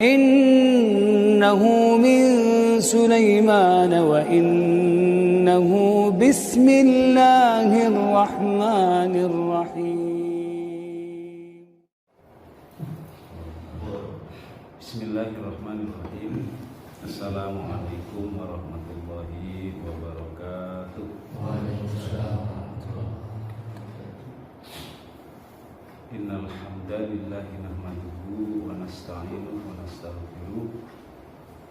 إنه من سليمان وإنه بسم الله الرحمن الرحيم. بسم الله الرحمن الرحيم. Assalamualaikum warahmatullahi wabarakatuh. Waalaikumsalam. Innal hamdalillahi nahmaduhu wa nasta'inuhu wa nastaghfiruh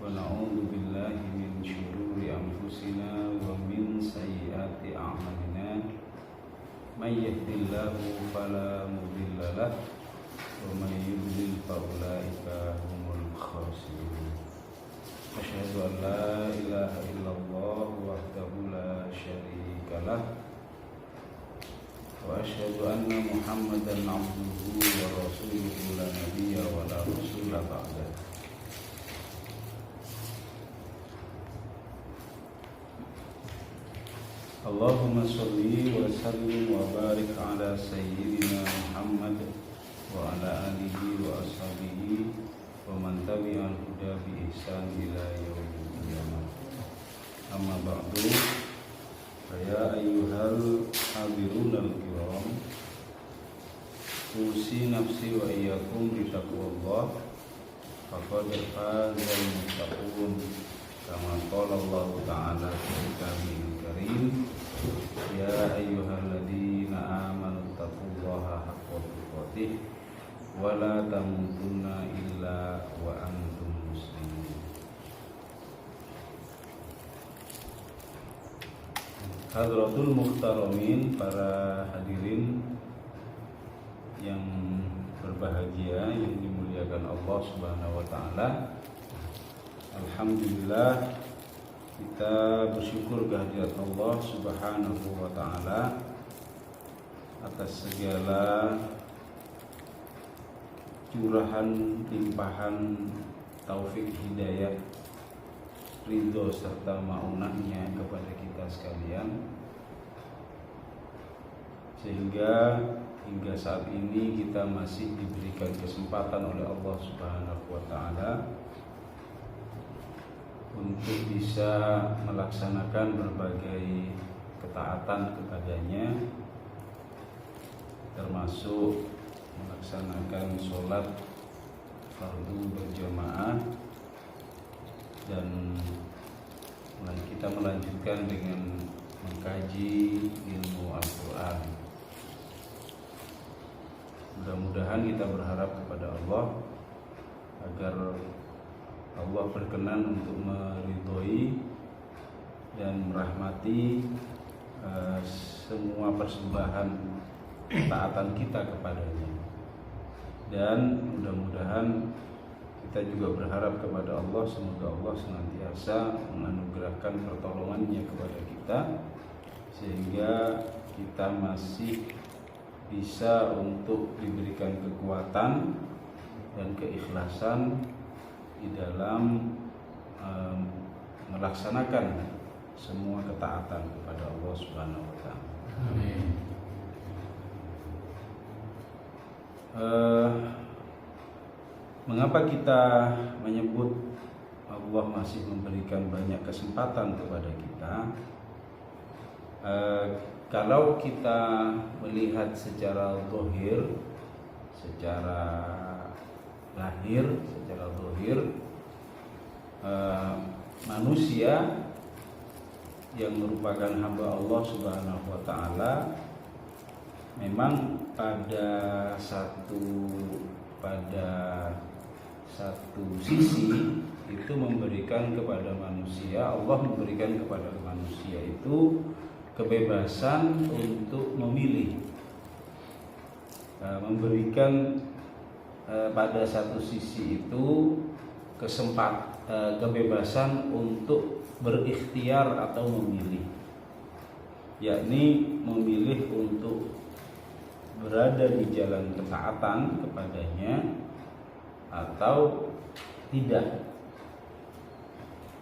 wa na'udzu billahi min syururi anfusina wa min sayyiati a'malina. May yahdihillahu fala mudilla lahu wa may yudlil fa ulaika humul khasirun. Asyhadu an la ilaha illallah wahdahu la syarika lah wa asyhadu anna Muhammadan abduhu wa rasuluhu la nabiyya wa la rasula ba'da. Allahumma sholli wa sallim wa barik ala sayyidina Muhammad wa ala alihi wa ashabihi wa man tabi'al huda bi ihsan ila yaumil qiyamah. Amma ba'du. Ya ayyuhal hadirunal kiram, usi nafsi wa iyyakum bi taqwallah faqad fazal muttaqun kama qala Allah ta'ala fi kitabihil karim. Ya ayyuhalladzina amanu taqullaha haqqa tuqatih wa la tamutunna illa wa antum muslimun. Hadratul muhtaramin, para hadirin yang berbahagia, yang dimuliakan Allah Subhanahu wa taala. Alhamdulillah, kita bersyukur kehadirat Allah Subhanahu wa taala atas segala curahan limpahan taufik hidayah, ridho serta maunahnya kepada kita sekalian, sehingga hingga saat ini kita masih diberikan kesempatan oleh Allah Subhanahu wa taala untuk bisa melaksanakan berbagai ketaatan kepadanya, termasuk melaksanakan sholat fardu berjamaah, dan kita melanjutkan dengan mengkaji ilmu Al-Quran. Mudah-mudahan kita berharap kepada Allah agar Allah berkenan untuk meridhoi dan merahmati semua persembahan ketaatan kita kepadanya. Dan mudah-mudahan kita juga berharap kepada Allah, semoga Allah senantiasa menganugerahkan pertolongannya kepada kita, sehingga kita masih bisa untuk diberikan kekuatan dan keikhlasan di dalam melaksanakan semua ketaatan kepada Allah Subhanahu wa taala. Amin. Mengapa kita menyebut Allah masih memberikan banyak kesempatan kepada kita? Kalau kita melihat secara zahir, secara lahir, secara zahir, manusia yang merupakan hamba Allah Subhanahu wa taala memang pada satu sisi itu memberikan kepada manusia, Allah memberikan kepada manusia itu kebebasan untuk memilih, memberikan pada satu sisi itu kebebasan untuk berikhtiar atau memilih, yakni memilih untuk berada di jalan ketaatan kepadanya atau tidak.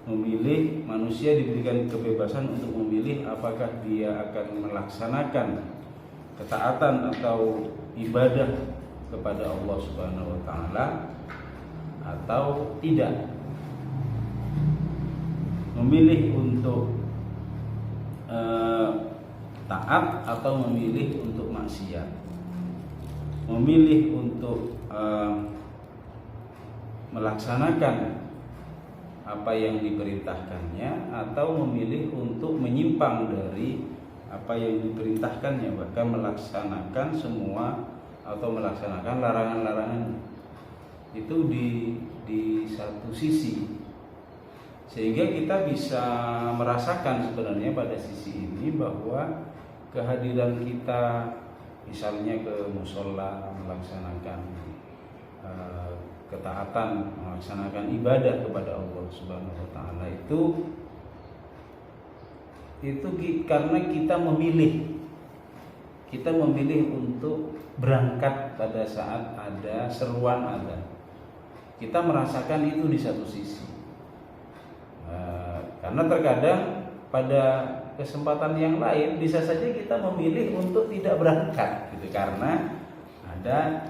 Memilih, manusia diberikan kebebasan untuk memilih apakah dia akan melaksanakan ketaatan atau ibadah kepada Allah Subhanahu wa taala atau tidak, memilih untuk taat atau memilih untuk maksiat, memilih untuk melaksanakan apa yang diperintahkannya atau memilih untuk menyimpang dari apa yang diperintahkannya, bahkan melaksanakan semua atau melaksanakan larangan-larangan itu di satu sisi, sehingga kita bisa merasakan sebenarnya pada sisi ini bahwa kehadiran kita misalnya ke musola melaksanakan ketaatan, melaksanakan ibadah kepada Allah Subhanahu wa taala itu karena kita memilih untuk berangkat pada saat ada seruan adzan. Kita merasakan itu di satu sisi. Karena terkadang pada kesempatan yang lain bisa saja kita memilih untuk tidak berangkat gitu, karena ada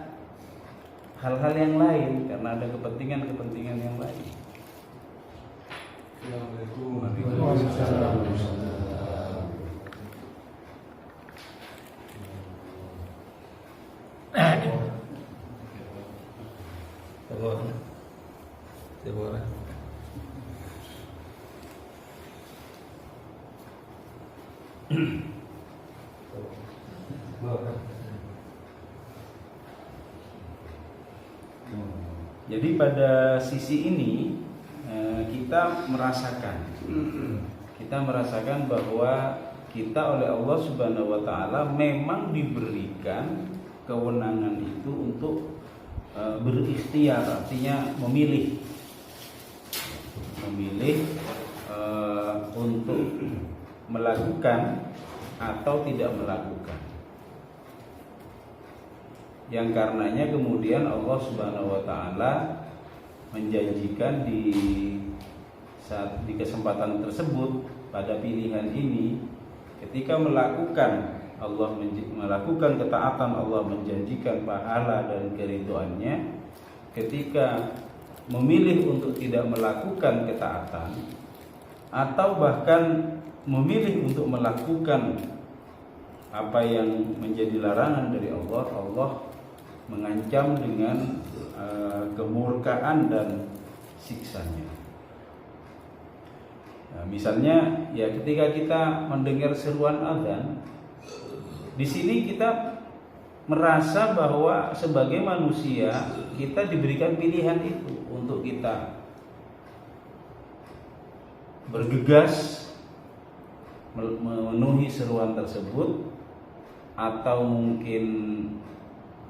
hal-hal yang lain, karena ada kepentingan yang lain. Jadi pada sisi ini kita merasakan bahwa kita oleh Allah Subhanahu wa taala memang diberikan kewenangan itu untuk berikhtiar, artinya memilih untuk melakukan atau tidak melakukan. Yang karenanya kemudian Allah Subhanahu wa taala menjanjikan di kesempatan tersebut, pada pilihan ini, ketika melakukan ketaatan Allah menjanjikan pahala dan keridhoannya. Ketika memilih untuk tidak melakukan ketaatan atau bahkan memilih untuk melakukan apa yang menjadi larangan dari Allah, Allah mengancam dengan kemurkaan dan siksanya. Nah, misalnya ya ketika kita mendengar seruan adzan, di sini kita merasa bahwa sebagai manusia kita diberikan pilihan itu untuk kita bergegas memenuhi seruan tersebut, atau mungkin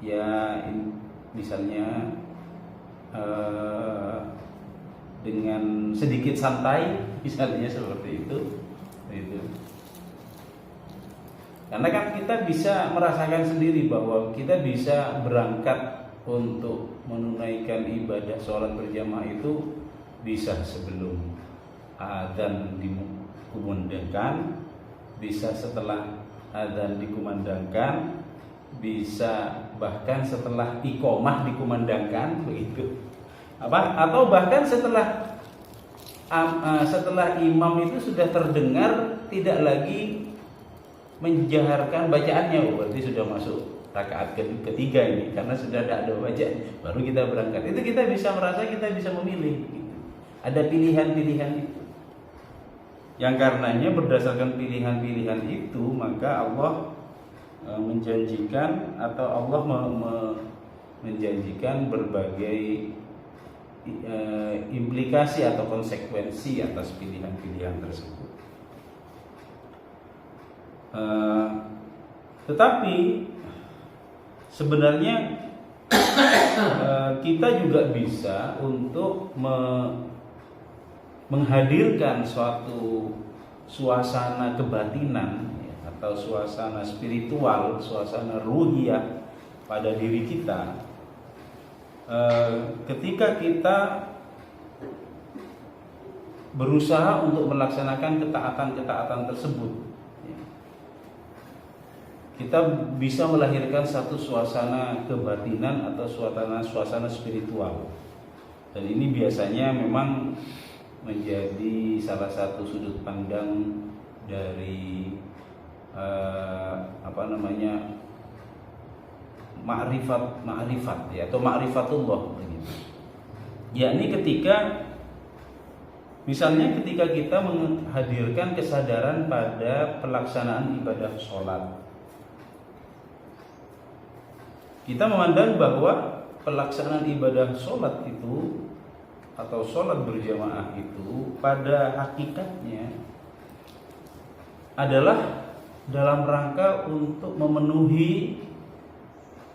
ya misalnya dengan sedikit santai, misalnya seperti itu. Karena kan kita bisa merasakan sendiri bahwa kita bisa berangkat untuk menunaikan ibadah sholat berjamaah itu bisa sebelum adzan dikumandangkan, bisa setelah adzan dikumandangkan, bisa bahkan setelah iqomah dikumandangkan, begitu. Atau bahkan setelah imam itu sudah terdengar tidak lagi menjaharkan bacaannya, berarti sudah masuk rakaat ketiga ini, karena sudah ada bacaan, baru kita berangkat. Itu kita bisa merasa kita bisa memilih, gitu. Ada pilihan-pilihan itu. Yang karenanya berdasarkan pilihan-pilihan itu, maka Allah menjanjikan atau Allah menjanjikan berbagai implikasi atau konsekuensi atas pilihan-pilihan tersebut. Tetapi sebenarnya kita juga bisa untuk menghadirkan suatu suasana kebatinan atau suasana spiritual, suasana ruhiyah pada diri kita ketika kita berusaha untuk melaksanakan ketaatan-ketaatan tersebut. Kita bisa melahirkan satu suasana kebatinan atau suasana spiritual Dan ini biasanya memang menjadi salah satu sudut pandang dari ma'rifat ya, atau ma'rifatullah begitu. Yakni misalnya ketika kita menghadirkan kesadaran pada pelaksanaan ibadah sholat, kita memandang bahwa pelaksanaan ibadah sholat itu atau sholat berjamaah itu pada hakikatnya adalah dalam rangka untuk memenuhi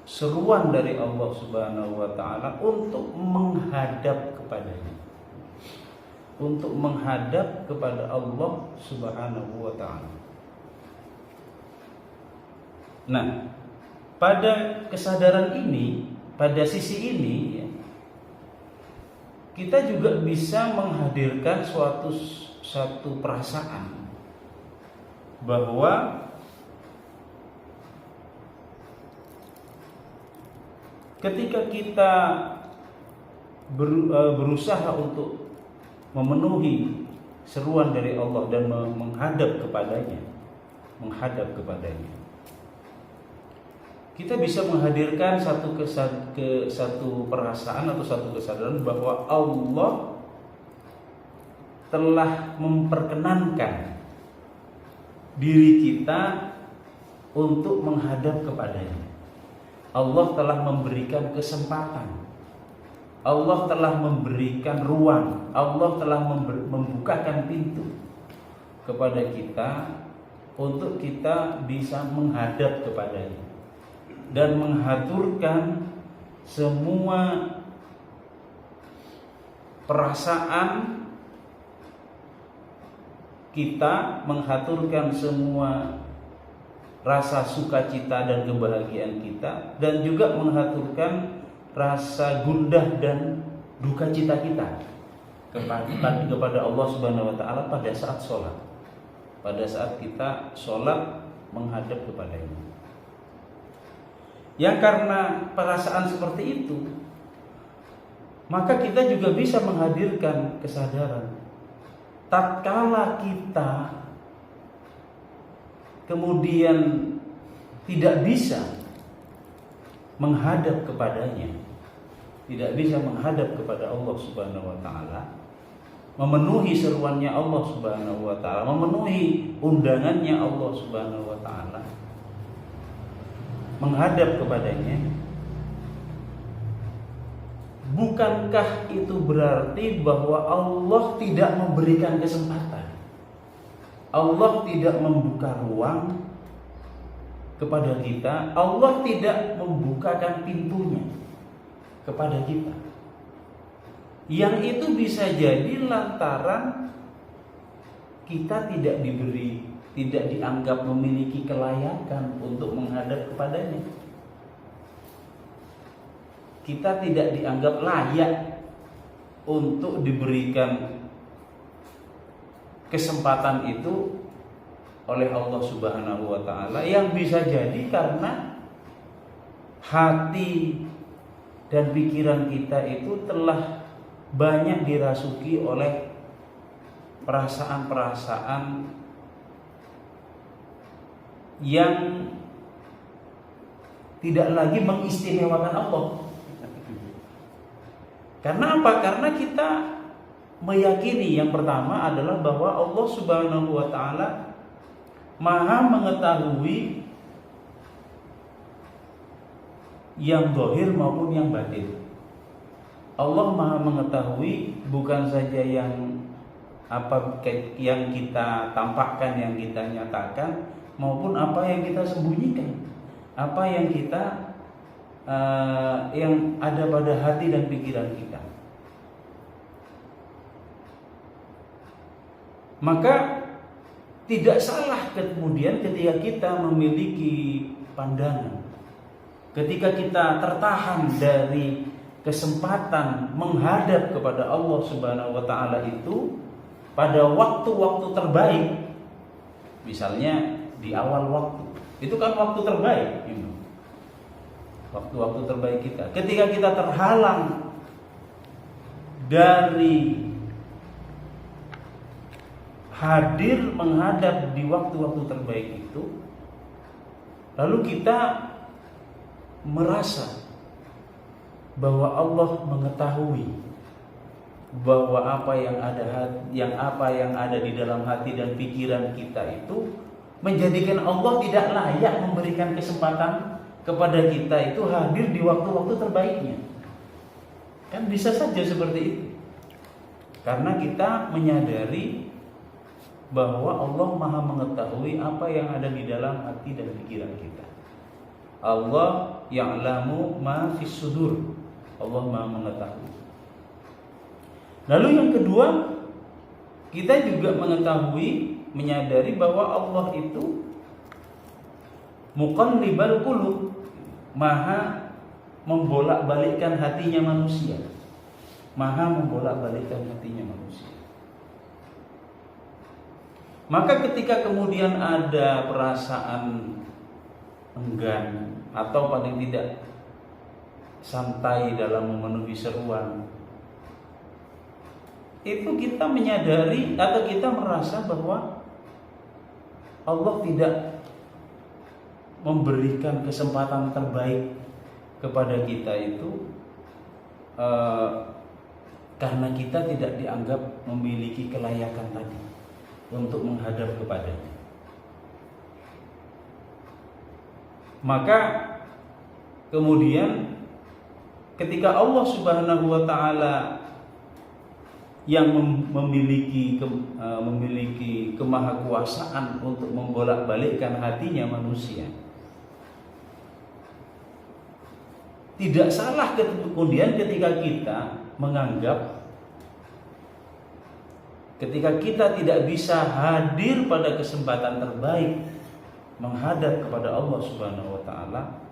seruan dari Allah Subhanahu wa taala untuk menghadap kepadanya, untuk menghadap kepada Allah Subhanahu wa taala. Nah, pada kesadaran ini, pada sisi ini ya, kita juga bisa menghadirkan suatu perasaan bahwa ketika kita berusaha untuk memenuhi seruan dari Allah dan menghadap kepadanya, kita bisa menghadirkan satu perasaan atau satu kesadaran bahwa Allah telah memperkenankan diri kita untuk menghadap kepadanya. Allah telah memberikan kesempatan, Allah telah memberikan ruang, Allah telah membukakan pintu kepada kita untuk kita bisa menghadap kepadanya dan mengaturkan semua perasaan kita, mengaturkan semua rasa sukacita dan kebahagiaan kita, dan juga mengaturkan rasa gundah dan duka cita kita kepada Allah Subhanahu wa taala pada saat sholat. Pada saat kita sholat menghadap kepadanya. Yang karena perasaan seperti itu, maka kita juga bisa menghadirkan kesadaran tatkala kita kemudian tidak bisa menghadap kepadanya, tidak bisa menghadap kepada Allah Subhanahu wa taala, memenuhi seruannya Allah Subhanahu wa taala, memenuhi undangannya Allah Subhanahu wa taala, menghadap kepadanya. Bukankah itu berarti bahwa Allah tidak memberikan kesempatan, Allah tidak membuka ruang kepada kita, Allah tidak membukakan pintunya kepada kita? Yang itu bisa jadi lantaran kita tidak dianggap memiliki kelayakan untuk menghadap kepadanya. Kita tidak dianggap layak untuk diberikan kesempatan itu oleh Allah Subhanahu wa taala, yang bisa jadi karena hati dan pikiran kita itu telah banyak dirasuki oleh perasaan-perasaan yang tidak lagi mengistimewakan Allah. Karena apa? Karena kita meyakini yang pertama adalah bahwa Allah Subhanahu wa taala Maha mengetahui yang zahir maupun yang batin. Allah Maha mengetahui bukan saja yang kita tampakkan, yang kita nyatakan, maupun apa yang kita sembunyikan, apa yang kita yang ada pada hati dan pikiran kita. Maka tidak salah kemudian ketika kita memiliki pandangan, ketika kita tertahan dari kesempatan menghadap kepada Allah Subhanahu wa taala itu pada waktu-waktu terbaik, misalnya di awal waktu, itu kan waktu terbaik, waktu-waktu terbaik kita. Ketika kita terhalang dari hadir menghadap di waktu-waktu terbaik itu, lalu kita merasa bahwa Allah mengetahui bahwa apa yang ada di dalam hati dan pikiran kita itu menjadikan Allah tidak layak memberikan kesempatan kepada kita itu hadir di waktu-waktu terbaiknya. Kan bisa saja seperti itu. Karena kita menyadari bahwa Allah Maha mengetahui apa yang ada di dalam hati dan pikiran kita. Allah ya'lamu ma fis sudur. Allah Maha mengetahui. Lalu yang kedua, kita juga mengetahui, menyadari bahwa Allah itu muqallibal qulub, Maha membolak-balikkan hatinya manusia. Maha membolak-balikkan hatinya manusia. Maka ketika kemudian ada perasaan enggan atau paling tidak santai dalam memenuhi seruan, itu kita menyadari atau kita merasa bahwa Allah tidak memberikan kesempatan terbaik kepada kita itu karena kita tidak dianggap memiliki kelayakan tadi untuk menghadap kepadanya. Maka kemudian ketika Allah Subhanahu wa taala yang memiliki kemahakuasaan untuk membolak-balikkan hatinya manusia, tidak salah kemudian ketika kita menganggap, ketika kita tidak bisa hadir pada kesempatan terbaik menghadap kepada Allah Subhanahu wa taala,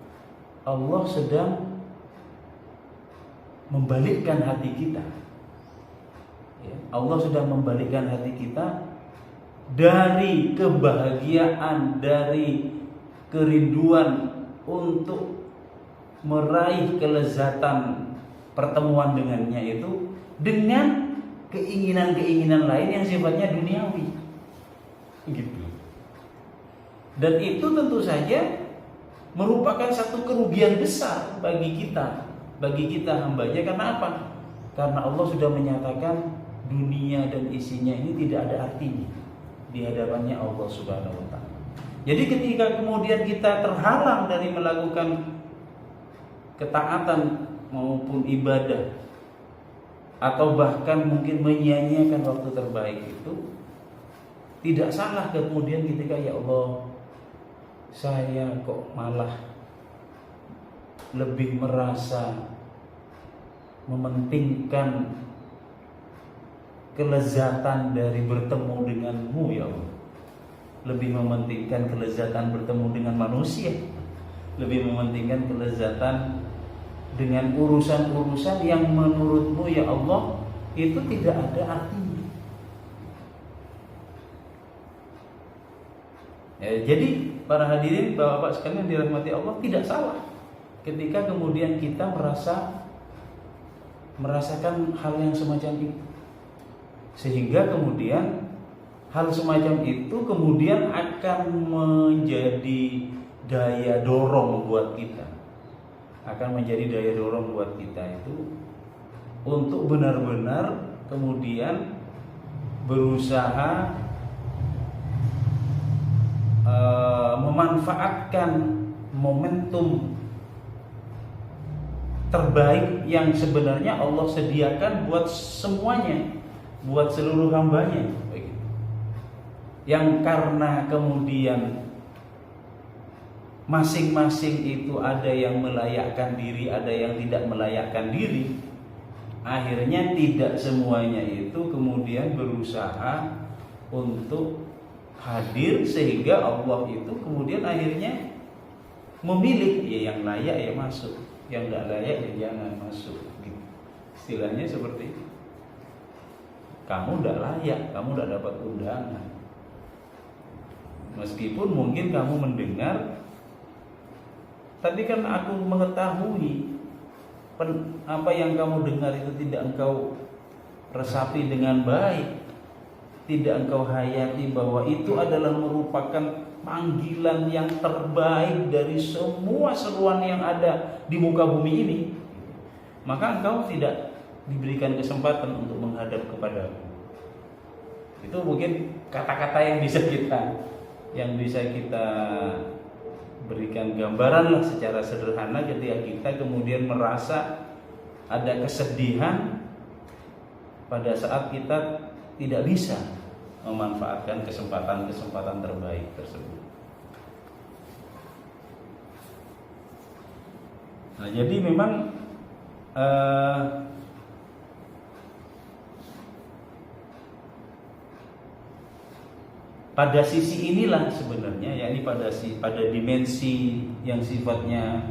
Allah sedang membalikkan hati kita. Allah sedang membalikkan hati kita dari kebahagiaan, dari kerinduan untuk meraih kelezatan pertemuan dengannya itu dengan keinginan-keinginan lain yang sifatnya duniawi, gitu. Dan itu tentu saja merupakan satu kerugian besar bagi kita hambanya. Karena apa? Karena Allah sudah menyatakan dunia dan isinya ini tidak ada artinya di hadapannya Allah Subhanahu wa taala. Jadi ketika kemudian kita terhalang dari melakukan ketaatan maupun ibadah, atau bahkan mungkin menyia-nyiakan waktu terbaik itu, tidak salah kemudian ketika ya Allah, saya kok malah lebih merasa mementingkan kelezatan dari bertemu denganmu ya Allah, lebih mementingkan kelezatan bertemu dengan manusia, lebih mementingkan kelezatan dengan urusan-urusan yang menurutmu ya Allah itu tidak ada artinya. Jadi para hadirin, bapak-bapak sekalian dirahmati Allah, tidak salah ketika kemudian kita merasakan hal yang semacam itu, sehingga kemudian hal semacam itu kemudian akan menjadi daya dorong buat kita, itu untuk benar-benar kemudian berusaha memanfaatkan momentum terbaik yang sebenarnya Allah sediakan buat semuanya, buat seluruh hambanya, yang karena kemudian masing-masing itu ada yang melayakkan diri, ada yang tidak melayakkan diri, akhirnya tidak semuanya itu kemudian berusaha untuk hadir, sehingga Allah itu kemudian akhirnya memilih, ya yang layak ya masuk, yang tidak layak ya jangan masuk, gitu. Istilahnya seperti itu. Kamu tidak layak, kamu tidak dapat undangan, meskipun mungkin kamu mendengar, tapi kan aku mengetahui apa yang kamu dengar itu tidak engkau resapi dengan baik, tidak engkau hayati bahwa itu adalah merupakan panggilan yang terbaik dari semua seruan yang ada di muka bumi ini, maka engkau tidak diberikan kesempatan untuk menghadap kepadaku. Itu mungkin kata-kata yang bisa kita berikan gambaran lah secara sederhana ketika kita kemudian merasa ada kesedihan pada saat kita tidak bisa memanfaatkan kesempatan terbaik tersebut. Nah, jadi memang pada sisi inilah sebenarnya, yakni pada dimensi yang sifatnya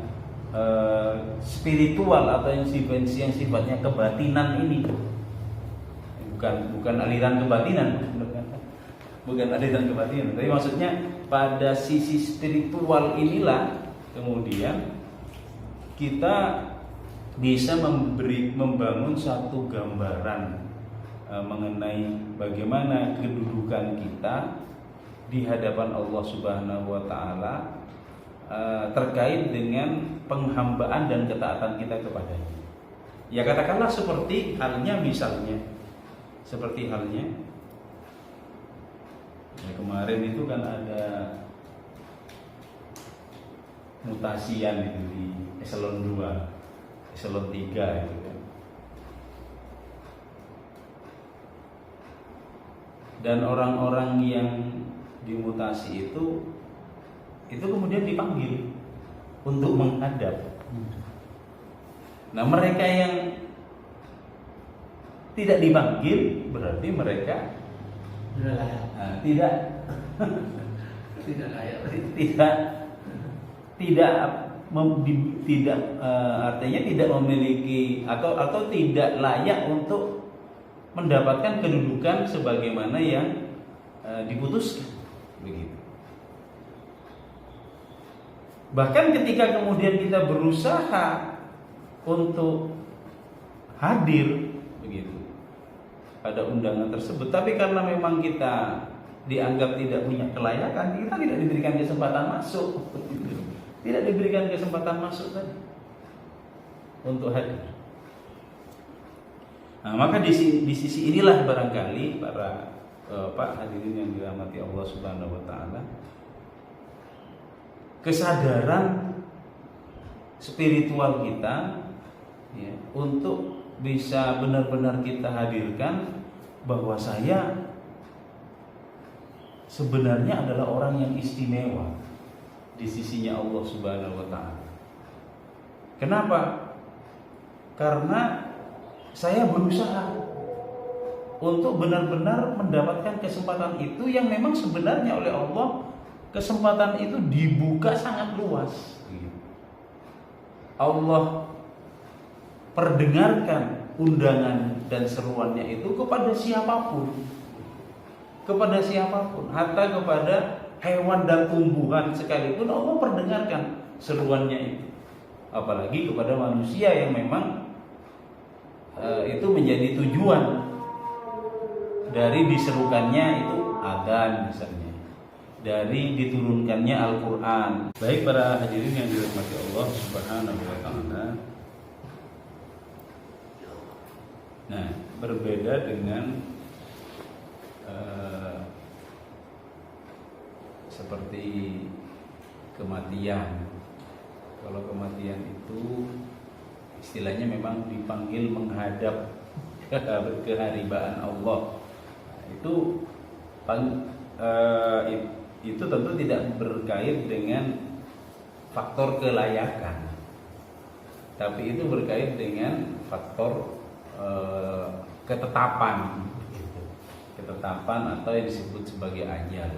spiritual atau yang sifatnya kebatinan ini, bukan aliran kebatinan, tapi maksudnya pada sisi spiritual inilah kemudian kita bisa membangun satu gambaran mengenai bagaimana kedudukan kita di hadapan Allah Subhanahu wa taala terkait dengan penghambaan dan ketaatan kita kepadanya. Ya katakanlah seperti halnya ya, kemarin itu kan ada mutasian itu di eselon 2, eselon 3 itu kan. Dan orang-orang yang dimutasi itu kemudian dipanggil untuk menghadap. Nah, mereka yang tidak dipanggil berarti mereka artinya tidak memiliki atau tidak layak untuk mendapatkan kedudukan sebagaimana yang diputuskan, begitu. Bahkan ketika kemudian kita berusaha untuk hadir, begitu, pada undangan tersebut, tapi karena memang kita dianggap tidak punya kelayakan, kita tidak diberikan kesempatan masuk, tidak diberikan kesempatan masuk tadi untuk hadir. Nah, maka di sisi inilah barangkali para hadirin yang dirahmati Allah Subhanahu wa taala, kesadaran spiritual kita ya, untuk bisa benar-benar kita hadirkan bahwa saya sebenarnya adalah orang yang istimewa di sisinya Allah Subhanahu wa taala. Kenapa? Karena saya berusaha untuk benar-benar mendapatkan kesempatan itu yang memang sebenarnya oleh Allah kesempatan itu dibuka sangat luas. Allah perdengarkan undangan dan seruannya itu kepada siapapun, hatta kepada hewan dan tumbuhan sekalipun Allah perdengarkan seruannya itu, apalagi kepada manusia yang memang itu menjadi tujuan dari diserukannya itu adzan misalnya, dari diturunkannya Al-Quran. Baik para hadirin yang dirahmati Allah Subhanahu wa taala. Nah, berbeda dengan seperti kematian. Kalau kematian itu istilahnya memang dipanggil menghadap keharibaan Allah. Itu tentu tidak berkait dengan faktor kelayakan, tapi itu berkait dengan faktor ketetapan atau yang disebut sebagai ajal.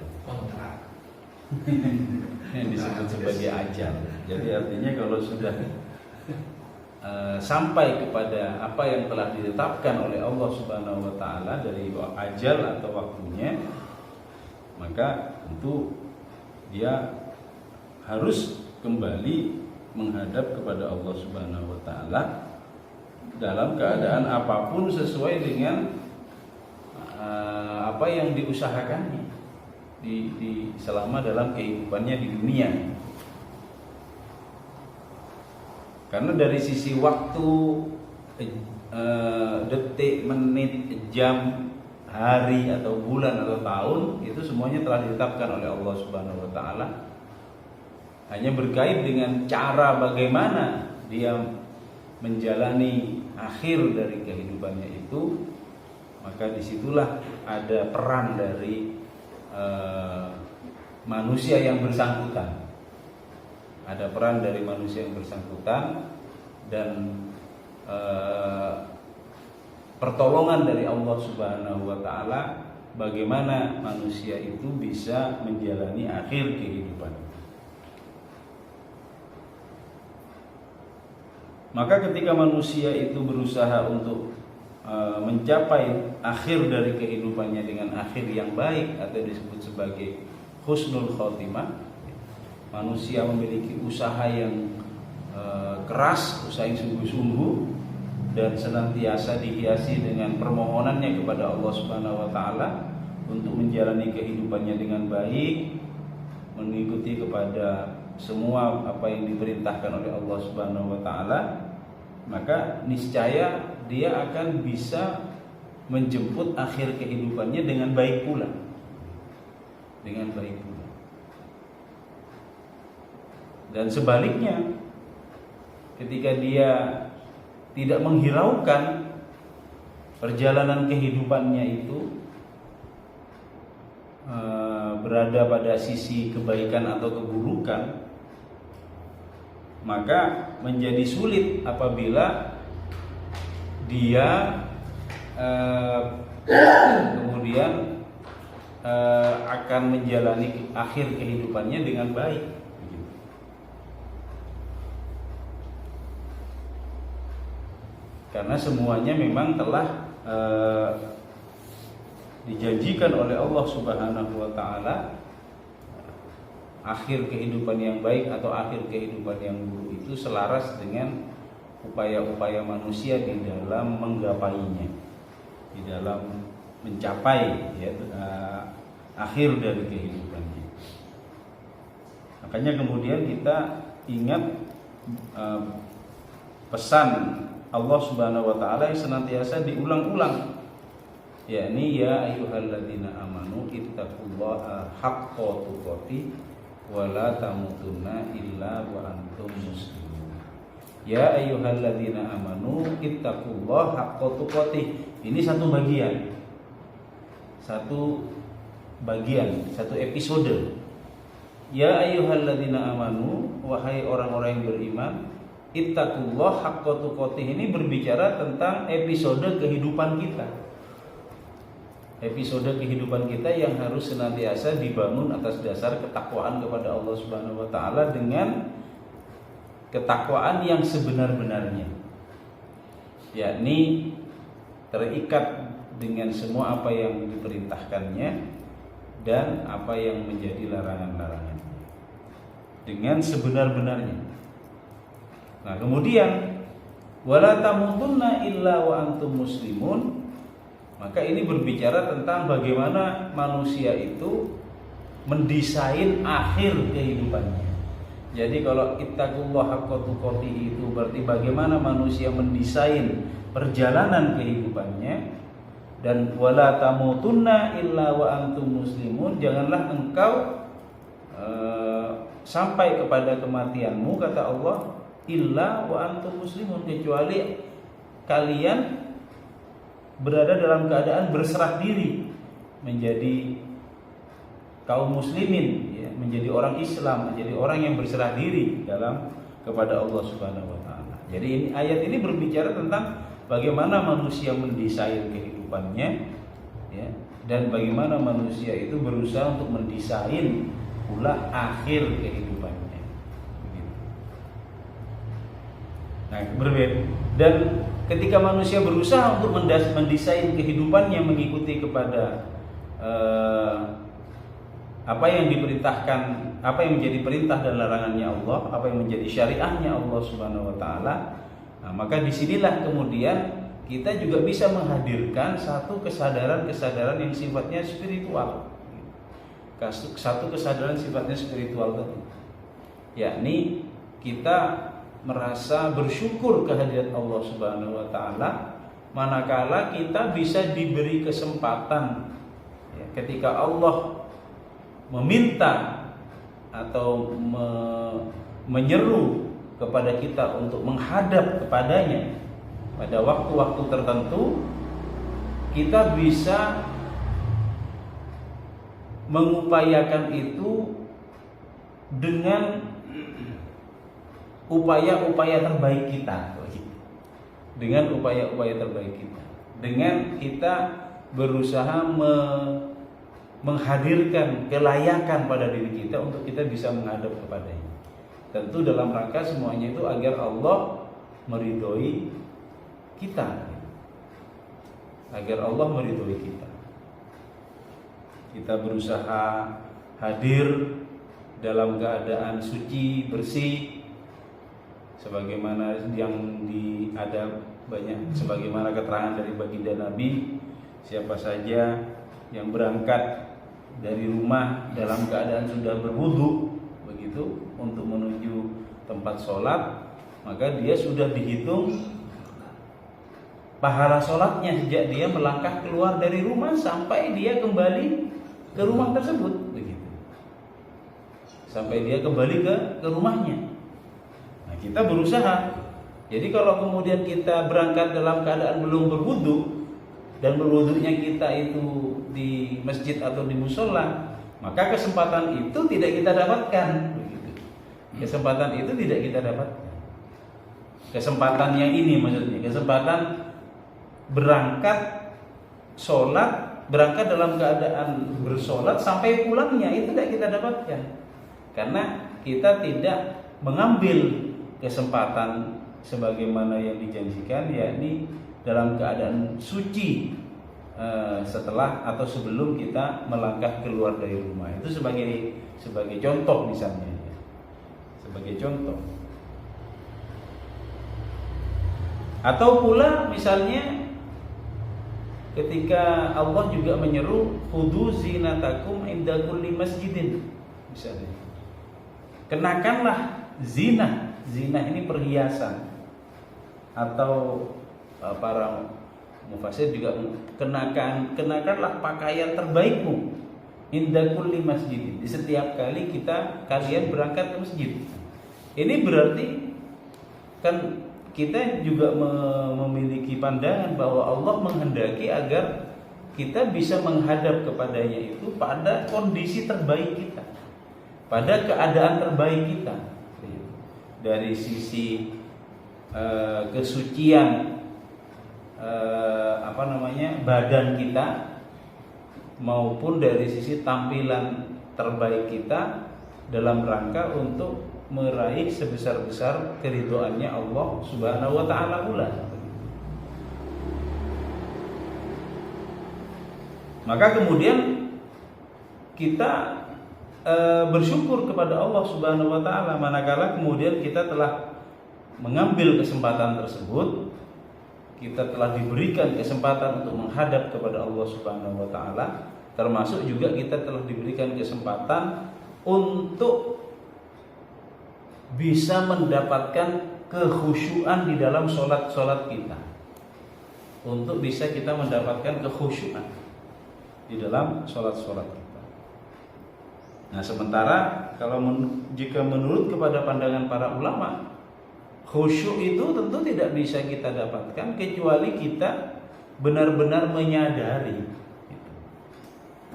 Yang disebut sebagai ajal. Jadi artinya kalau sudah sampai kepada apa yang telah ditetapkan oleh Allah Subhanahu wa taala dari ajal atau waktunya, maka tentu dia harus kembali menghadap kepada Allah Subhanahu wa taala dalam keadaan apapun sesuai dengan apa yang diusahakannya di selama dalam kehidupannya di dunia. Karena dari sisi waktu, detik, menit, jam, hari atau bulan atau tahun, itu semuanya telah ditetapkan oleh Allah Subhanahu wa taala. Hanya berkait dengan cara bagaimana dia menjalani akhir dari kehidupannya itu, maka disitulah ada peran dari manusia yang bersangkutan. Ada peran dari manusia yang bersangkutan dan pertolongan dari Allah Subhanahu wa taala bagaimana manusia itu bisa menjalani akhir kehidupan. Maka ketika manusia itu berusaha untuk mencapai akhir dari kehidupannya dengan akhir yang baik atau disebut sebagai husnul khotimah, manusia memiliki usaha yang keras, usaha yang sungguh-sungguh dan senantiasa dihiasi dengan permohonannya kepada Allah Subhanahu wa taala untuk menjalani kehidupannya dengan baik, mengikuti kepada semua apa yang diperintahkan oleh Allah Subhanahu wa taala, maka niscaya dia akan bisa menjemput akhir kehidupannya dengan baik pula. Dengan baik pula. Dan sebaliknya, ketika dia tidak menghiraukan perjalanan kehidupannya itu berada pada sisi kebaikan atau keburukan, maka menjadi sulit apabila dia kemudian akan menjalani akhir kehidupannya dengan baik. Karena semuanya memang telah dijanjikan oleh Allah Subhanahu wa taala, akhir kehidupan yang baik atau akhir kehidupan yang buruk itu selaras dengan upaya-upaya manusia di dalam menggapainya, di dalam mencapai akhir dari kehidupannya. Makanya kemudian kita ingat pesan Allah Subhanahu wa taala yang senantiasa diulang-ulang, yakni ya ayyuhalladzina amanu ittaqullaha haqqa tuqatih wa la tamutunna illa wa antum muslimun. Ya ayyuhalladzina amanu ittaqullaha haqqa tuqatih. Ini satu bagian, satu episode. Ya ayyuhalladzina amanu, wahai orang-orang yang beriman, ittaqullah haqqa tuqatih ini berbicara tentang episode kehidupan kita. Episode kehidupan kita yang harus senantiasa dibangun atas dasar ketakwaan kepada Allah Subhanahu wa taala dengan ketakwaan yang sebenar-benarnya. Yakni terikat dengan semua apa yang diperintahkannya dan apa yang menjadi larangan-larangannya dengan sebenar-benarnya. Nah, kemudian wala tamutunna illa wa antum muslimun, maka ini berbicara tentang bagaimana manusia itu mendesain akhir kehidupannya. Jadi kalau ittaqullah haqqa tuqatih itu berarti bagaimana manusia mendesain perjalanan kehidupannya, dan wala tamutunna illa wa antum muslimun, janganlah engkau sampai kepada kematianmu, kata Allah, illa wa antum muslimun, kecuali kalian berada dalam keadaan berserah diri menjadi kaum muslimin, ya, menjadi orang Islam, menjadi orang yang berserah diri dalam kepada Allah Subhanahu wa taala. Jadi ayat ini berbicara tentang bagaimana manusia mendesain kehidupannya, ya, dan bagaimana manusia itu berusaha untuk mendesain pula akhir kehidupannya. Begitu. Nah, berbeda. Dan ketika manusia berusaha untuk mendesain kehidupannya mengikuti kepada apa yang diperintahkan, apa yang menjadi perintah dan larangannya Allah, apa yang menjadi syariahnya Allah Subhanahu wa taala, Nah, maka disinilah kemudian kita juga bisa menghadirkan satu kesadaran-kesadaran yang sifatnya spiritual. Satu kesadaran sifatnya spiritual tadi, yakni kita merasa bersyukur kehadirat Allah Subhanahu wa taala manakala kita bisa diberi kesempatan ya, ketika Allah meminta atau menyeru kepada kita untuk menghadap kepadanya pada waktu-waktu tertentu, kita bisa mengupayakan itu dengan upaya-upaya terbaik kita, dengan upaya-upaya terbaik kita, dengan kita berusaha menghadirkan kelayakan pada diri kita untuk kita bisa menghadap kepadanya. Tentu dalam rangka semuanya itu agar Allah meridhoi kita, agar Allah meridhoi kita. Kita berusaha hadir dalam keadaan suci, bersih, sebagaimana yang ada banyak, sebagaimana keterangan dari baginda Nabi, siapa saja yang berangkat dari rumah dalam keadaan sudah berwudu begitu untuk menuju tempat sholat, maka dia sudah dihitung pahala sholatnya sejak dia melangkah keluar dari rumah sampai dia kembali ke rumah tersebut begitu, sampai dia kembali ke rumahnya. Nah, kita berusaha. Jadi kalau kemudian kita berangkat dalam keadaan belum berwudu dan berwudunya kita itu di masjid atau di musola, maka kesempatan itu tidak kita dapatkan begitu. Kesempatan itu tidak kita dapatkan. Kesempatan yang ini maksudnya, kesempatan berangkat sholat, berangkat dalam keadaan bersolat sampai pulangnya itu tidak kita dapatkan, karena kita tidak mengambil kesempatan sebagaimana yang dijanjikan, yakni dalam keadaan suci setelah atau sebelum kita melangkah keluar dari rumah. Itu sebagai contoh misalnya, sebagai contoh. Atau pula misalnya ketika Allah juga menyeru khudhu zinatakum inda kulli masjidin, misalnya, kenakanlah zina. Zina ini perhiasan, atau para mufassir juga kenakanlah pakaian terbaikmu inda kulli masjidin, di setiap kali kalian berangkat ke masjid. Ini berarti kan kita juga memiliki pandangan bahwa Allah menghendaki agar kita bisa menghadap kepadanya itu pada kondisi terbaik kita, pada keadaan terbaik kita, dari sisi kesucian badan kita maupun dari sisi tampilan terbaik kita dalam rangka untuk meraih sebesar-besar keridhoannya Allah Subhanahu wa taala pula. Maka kemudian kita bersyukur kepada Allah Subhanahu wa taala manakala kemudian kita telah mengambil kesempatan tersebut, kita telah diberikan kesempatan untuk menghadap kepada Allah Subhanahu wa taala, termasuk juga kita telah diberikan kesempatan untuk bisa mendapatkan kekhusyuan di dalam sholat kita, untuk bisa kita mendapatkan kekhusyuan di dalam sholat kita. Nah, sementara kalau jika menurut kepada pandangan para ulama, khusyuk itu tentu tidak bisa kita dapatkan kecuali kita benar-benar menyadari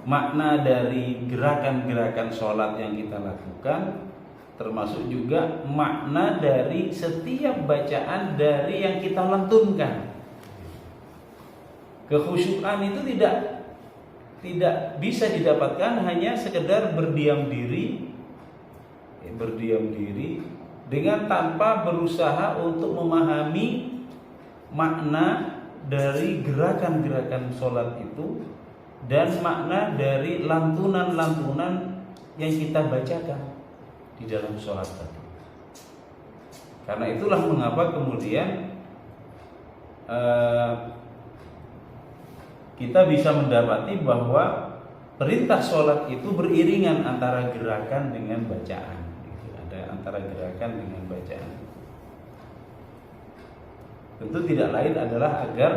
makna dari gerakan-gerakan sholat yang kita lakukan, termasuk juga makna dari setiap bacaan dari yang kita lantunkan. Kekhusyukan itu tidak bisa didapatkan hanya sekedar berdiam diri dengan tanpa berusaha untuk memahami makna dari gerakan-gerakan sholat itu dan makna dari lantunan-lantunan yang kita bacakan di dalam sholat tadi. Karena itulah mengapa kemudian kita bisa mendapati bahwa perintah sholat itu beriringan antara gerakan dengan bacaan. Ada antara gerakan dengan bacaan. Tentu tidak lain adalah agar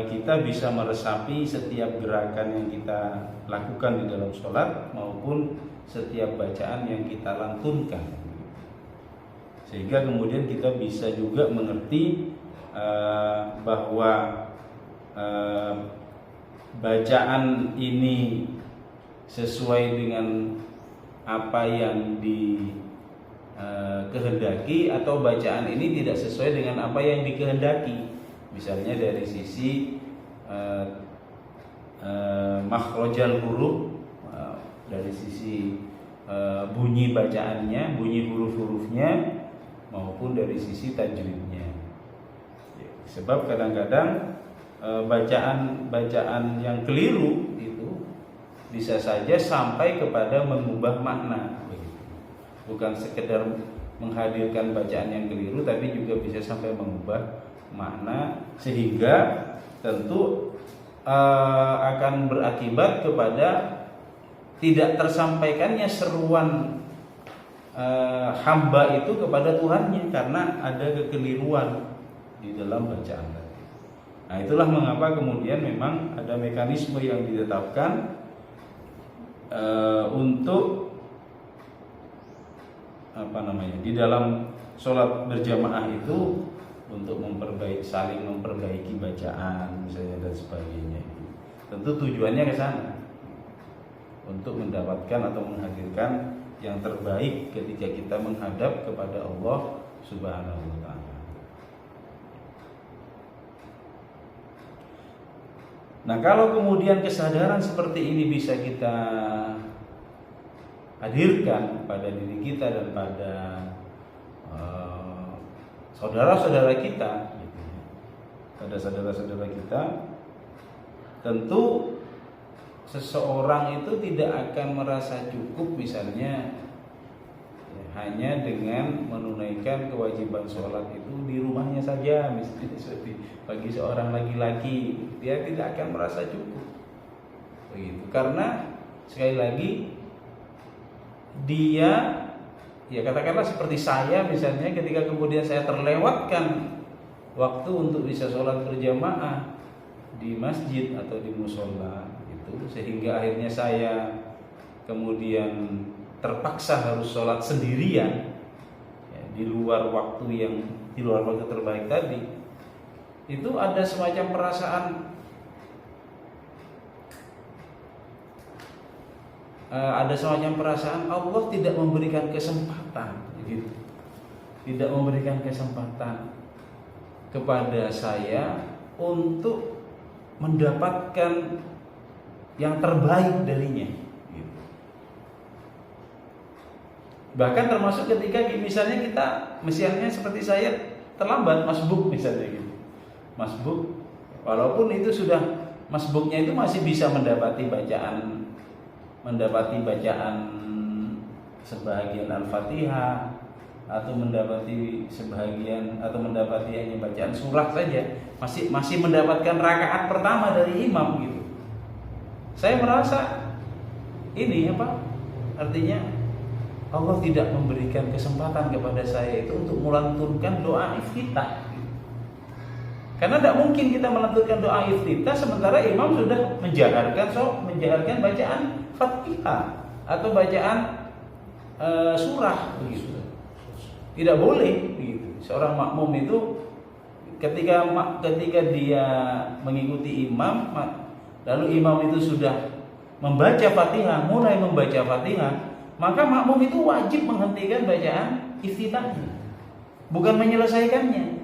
kita bisa meresapi setiap gerakan yang kita lakukan di dalam sholat maupun setiap bacaan yang kita lantunkan, sehingga kemudian kita bisa juga mengerti bahwa bacaan ini sesuai dengan apa yang dikehendaki atau bacaan ini tidak sesuai dengan apa yang dikehendaki. Misalnya dari sisi makhrajal huruf, dari sisi bunyi bacaannya, bunyi huruf-hurufnya, maupun dari sisi tajwidnya. Sebab kadang-kadang bacaan yang keliru itu bisa saja sampai kepada mengubah makna. Bukan sekedar menghadirkan bacaan yang keliru, tapi juga bisa sampai mengubah makna, sehingga tentu akan berakibat kepada tidak tersampaikannya seruan hamba itu kepada Tuhannya karena ada kekeliruan di dalam bacaan tadi. Nah, itulah mengapa kemudian memang ada mekanisme yang ditetapkan untuk di dalam sholat berjamaah itu untuk saling memperbaiki bacaan misalnya dan sebagainya. Tentu tujuannya ke sana, untuk mendapatkan atau menghadirkan yang terbaik ketika kita menghadap kepada Allah Subhanahu wa taala. Nah, kalau kemudian kesadaran seperti ini bisa kita hadirkan pada diri kita dan pada saudara-saudara kita, pada saudara-saudara kita, tentu seseorang itu tidak akan merasa cukup misalnya hanya dengan menunaikan kewajiban sholat itu di rumahnya saja. Misalnya seperti bagi seorang laki-laki, dia tidak akan merasa cukup begitu, karena sekali lagi dia, ya katakanlah seperti saya misalnya, ketika kemudian saya terlewatkan waktu untuk bisa sholat berjamaah di masjid atau di musola itu, sehingga akhirnya saya kemudian terpaksa harus sholat sendirian ya, di luar waktu terbaik tadi, itu ada semacam perasaan Allah tidak memberikan kesempatan, gitu. Tidak memberikan kesempatan kepada saya untuk mendapatkan yang terbaik darinya, gitu. Bahkan termasuk ketika misalnya seperti saya terlambat masbuk misalnya gitu, masbuk, walaupun itu sudah masbuknya itu masih bisa mendapati bacaan sebagian Al-Fatihah, atau mendapati hanya bacaan surah saja, masih mendapatkan rakaat pertama dari imam gitu. Saya merasa ini artinya Allah tidak memberikan kesempatan kepada saya itu untuk melantunkan doa iftitah. Karena tidak mungkin kita melantunkan doa iftitah sementara imam sudah menjaharkan bacaan Fatihah atau bacaan surah begitu. Tidak boleh begitu. Seorang makmum itu ketika dia mengikuti imam, lalu imam itu sudah mulai membaca Fatihah, maka makmum itu wajib menghentikan bacaan iftitahnya, bukan menyelesaikannya.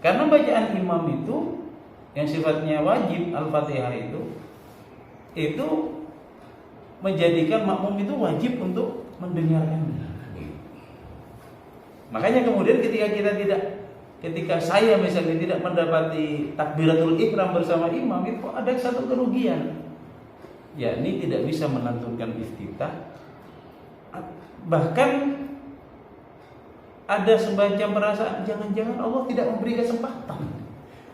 Karena bacaan imam itu yang sifatnya wajib, Al-Fatihah itu menjadikan makmum itu wajib untuk mendengarkannya. Makanya kemudian ketika saya misalnya tidak mendapati takbiratul ihram bersama imam, itu ada satu kerugian, yakni tidak bisa melantunkan iftitah. Bahkan ada semacam perasaan jangan-jangan Allah tidak memberi kesempatan.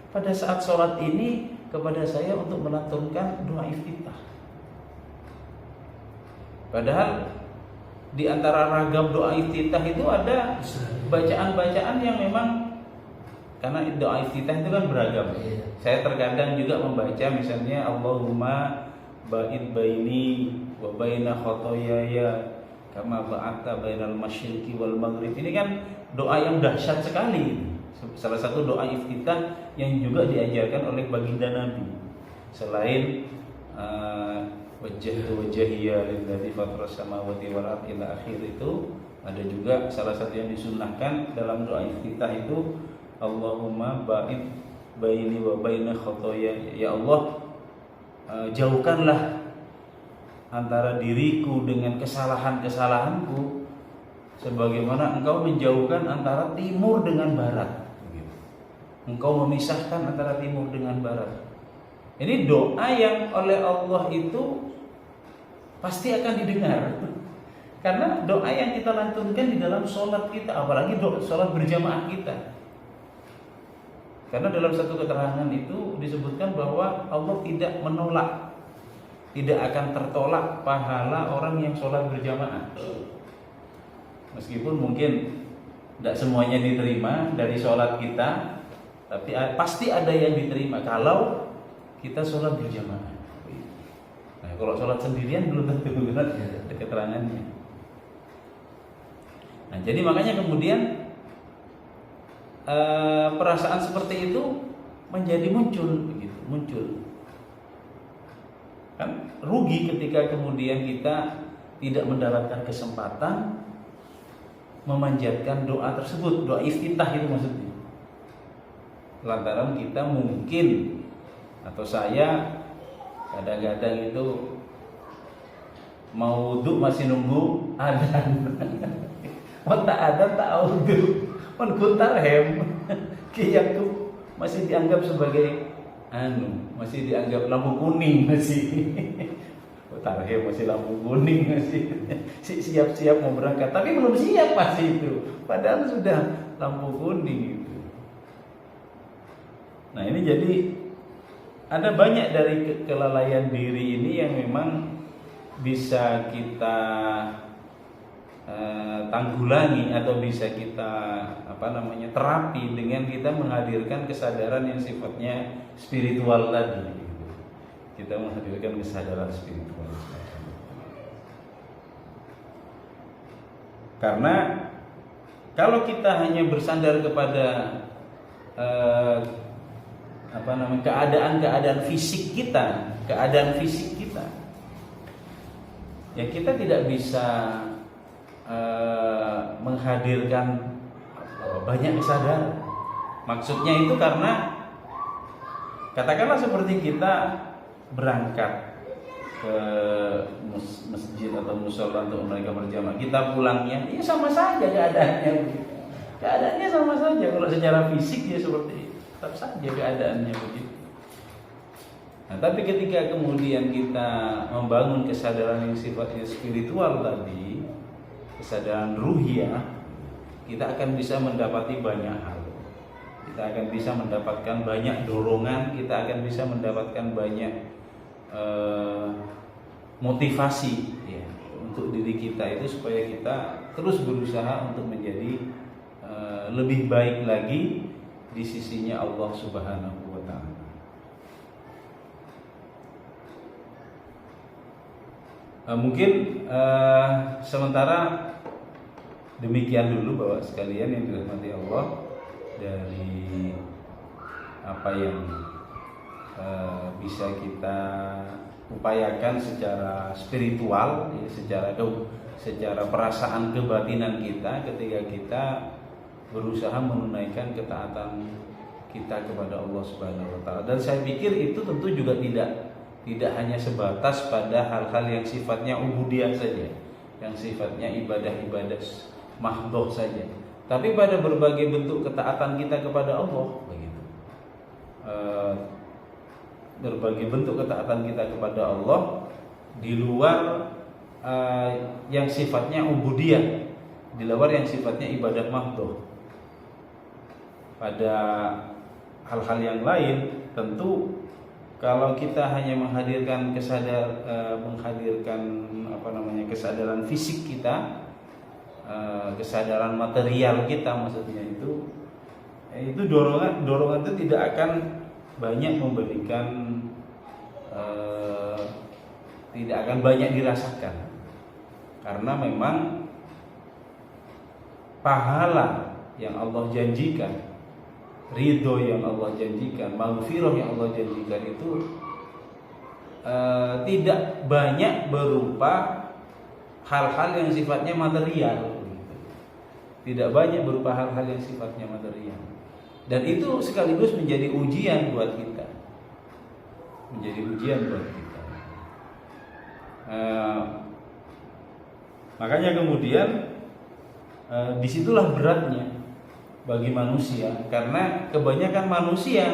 pada saat sholat ini kepada saya untuk melantunkan doa iftitah. Padahal di antara ragam doa iftitah itu ada bacaan-bacaan yang memang, karena doa iftitah itu kan beragam. Saya terkadang juga membaca misalnya Allahumma ba'id baini wa baina khotoyaya kama ba'atta bainal masyriqi wal maghrib. Ini kan doa yang dahsyat sekali. Salah satu doa iftitah yang juga diajarkan oleh baginda Nabi. Selain wajjahtu wajhiya lillazi fataras samawati wal ardi ila akhir itu, ada juga salah satu yang disunnahkan dalam doa iftitah itu Allahumma ba'id baini wa baina khotoyaya. Ya Allah, jauhkanlah antara diriku dengan kesalahan-kesalahanku sebagaimana Engkau menjauhkan antara timur dengan barat. Engkau memisahkan antara timur dengan barat. Ini doa yang oleh Allah itu pasti akan didengar. Karena doa yang kita lantunkan di dalam sholat kita, apalagi sholat berjamaah kita. Karena dalam satu keterangan itu disebutkan bahwa Allah tidak menolak, tidak akan tertolak pahala orang yang sholat berjamaah. Meskipun mungkin tidak semuanya diterima dari sholat kita, tapi pasti ada yang diterima kalau kita sholat berjamaah. Nah, kalau sholat sendirian belum tentu, ada keterangannya. Nah, jadi makanya kemudian perasaan seperti itu menjadi muncul. Kan rugi ketika kemudian kita tidak mendapatkan kesempatan memanjatkan doa tersebut, doa iftitah itu maksudnya. Lantaran kita mungkin, atau saya kadang-kadang itu mau wudu masih nunggu adzan. Mau tak adzan tak wudu, mengutar hem, kiyaku masih dianggap sebagai masih dianggap lampu kuning masih. Tarhem masih lampu kuning masih siap-siap mau berangkat, tapi belum siap pasti itu, padahal sudah lampu kuning itu. Nah, ini jadi ada banyak dari kelalaian diri ini yang memang bisa kita tanggulangi atau bisa kita terapi dengan kita menghadirkan kesadaran yang sifatnya spiritual tadi. Kita menghadirkan kesadaran spiritual. Karena kalau kita hanya bersandar kepada keadaan fisik kita, ya kita tidak bisa menghadirkan banyak kesadaran. Maksudnya itu karena katakanlah seperti kita berangkat ke masjid atau mushola untuk mereka berjamaah, kita pulangnya ya sama saja keadaannya. Keadaannya sama saja kalau secara fisik ya seperti tetap saja keadaannya begitu. Nah, tapi ketika kemudian kita membangun kesadaran yang sifatnya spiritual tadi, kesadaran ruhiyah, kita akan bisa mendapati banyak hal. Kita akan bisa mendapatkan banyak dorongan, kita akan bisa mendapatkan banyak motivasi ya, untuk diri kita itu supaya kita terus berusaha untuk menjadi lebih baik lagi di sisinya Allah Subhanahu wa ta'ala. Mungkin sementara demikian dulu Bapak sekalian yang dirahmati Allah, dari apa yang bisa kita upayakan secara spiritual ya, secara perasaan kebatinan kita ketika kita berusaha menunaikan ketaatan kita kepada Allah Subhanahu wa taala. Dan saya pikir itu tentu juga tidak hanya sebatas pada hal-hal yang sifatnya ubudiyah saja, yang sifatnya ibadah-ibadah mahdhah saja, tapi pada berbagai bentuk ketaatan kita kepada Allah begitu. Berbagai bentuk ketaatan kita kepada Allah di luar yang sifatnya ubudiyah, di luar yang sifatnya ibadah mahdhah. Pada hal-hal yang lain. Tentu kalau kita hanya menghadirkan kesadaran fisik kita, kesadaran material kita, maksudnya itu dorongan itu tidak akan banyak memberikan, tidak akan banyak dirasakan, karena memang pahala yang Allah janjikan, ridho yang Allah janjikan, maghfirah yang Allah janjikan itu tidak banyak berupa hal-hal yang sifatnya material. Tidak banyak berupa hal-hal yang sifatnya material. Dan itu sekaligus menjadi ujian buat kita. Makanya kemudian disitulah beratnya bagi manusia, karena kebanyakan manusia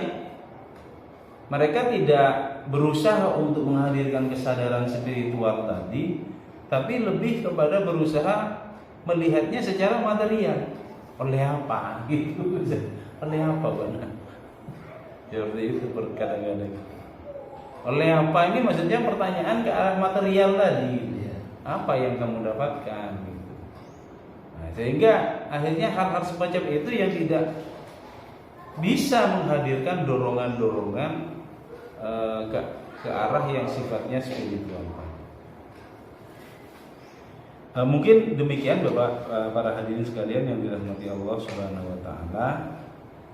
mereka tidak berusaha untuk menghadirkan kesadaran spiritual tadi, tapi lebih kepada berusaha melihatnya secara material. Oleh apa gitu? Oleh apa benar? Seperti itu kadang-kadang. Oleh apa ini maksudnya pertanyaan ke arah material tadi. Apa yang kamu dapatkan? Gitu. Nah, sehingga akhirnya hal-hal semacam itu yang tidak bisa menghadirkan dorongan-dorongan ke arah yang sifatnya spiritual. Mungkin demikian Bapak, para hadirin sekalian yang dirahmati Allah Subhanahu wa taala.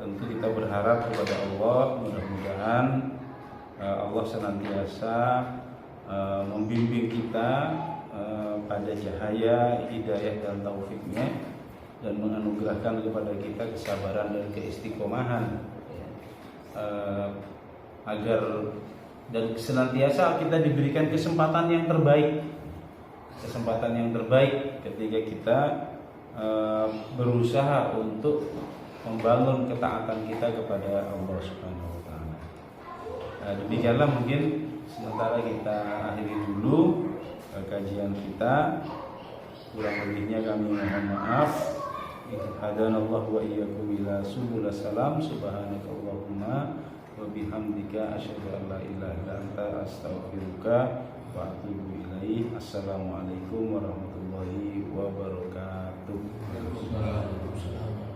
Tentu kita berharap kepada Allah, mudah-mudahan Allah senantiasa membimbing kita pada cahaya hidayah dan taufiknya, dan menganugerahkan kepada kita kesabaran dan keistiqomahan, agar dan senantiasa kita diberikan kesempatan yang terbaik ketika kita berusaha untuk membangun ketaatan kita kepada Allah Subhanahu wa taala. Demikianlah mungkin sementara kita akhiri dulu kajian kita. Kurang lebihnya kami mohon maaf. Hadanallahu wa iyyakum ila subul salam. Subhanakallahumma wa bihamdika asyhadu an la ilaha illa anta astaghfiruka wa atubu ilaik. Assalamualaikum warahmatullahi wabarakatuh. Waalaikumsalam.